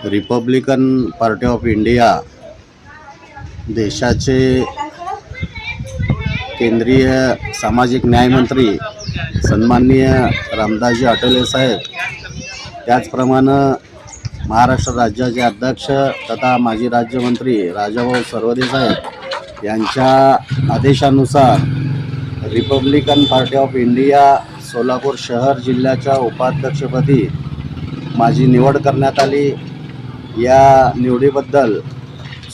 Republican party of India देशाचे केंद्रीय सामाजिक न्यायमंत्री सन्माननीय रामदासजी आठवले साहेब, त्याचप्रमाणे महाराष्ट्र राज्याचे अध्यक्ष तथा माजी राज्यमंत्री राजाभाऊ सरवदे साहेब यांच्या आदेशानुसार Republican party of India Solapur शहर जिल्ह्याच्या उपाध्यक्षपदी माझी निवड करण्यात आली। या निवडीबद्दल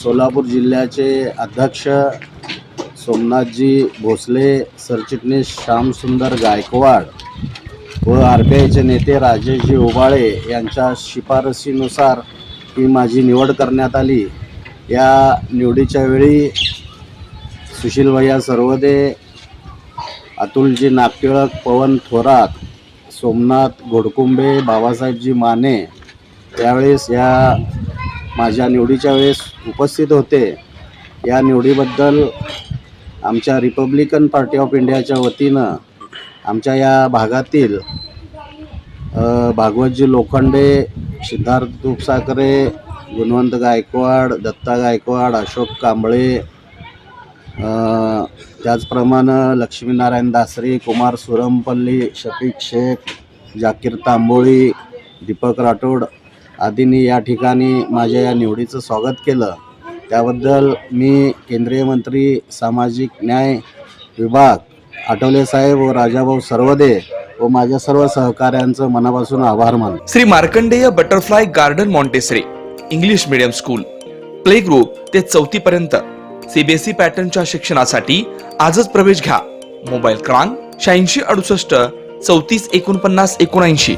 सोलापूर जिल्ह्याचे अध्यक्ष सोमनाथजी भोसले, सरचिटणीस श्यामसुंदर गायकवाड व RBIचे नेते राजेशजी ओबाळे यांच्या शिफारसीनुसार ही माझी निवड करण्यात आली। या निवडीच्या वेळी सुशील भैया सरवदे, अतुलजी नागटिळक, पवन थोरात, सोमनाथ घोडकुंबे, बाबासाहेबजी माने त्यावेळेस या माझ्या निवडीच्या वेळेस उपस्थित होते। या निवडीबद्दल आमच्या रिपब्लिकन पार्टी ऑफ इंडियाच्या वतीनं आमच्या या भागातील भागवतजी लोखंडे, सिद्धार्थ तुपसाकरे, गुणवंत गायकवाड, दत्ता गायकवाड, अशोक कांबळे, त्याचप्रमाणे लक्ष्मीनारायण दासरे, कुमार सुरमपल्ली, शफीक शेख, जाकीर तांबोळी, दीपक राठोड आदींनी या ठिकाणी माझ्या या निवडीचं स्वागत केलं। त्याबद्दल मी केंद्रीय मंत्री सामाजिक न्याय विभाग आठवले साहेब व राजाभाऊ सरवदे व माझ्या सर्व सहकाऱ्यांचं मनापासून आभार मानतो। Shri Markandeya butterfly garden Montessori English medium school, play group ते 4थी पर्यंत CBSE पॅटर्नच्या शिक्षणासाठी आजच प्रवेश घ्या। मोबाईल क्रमांक 8668 34 49 79।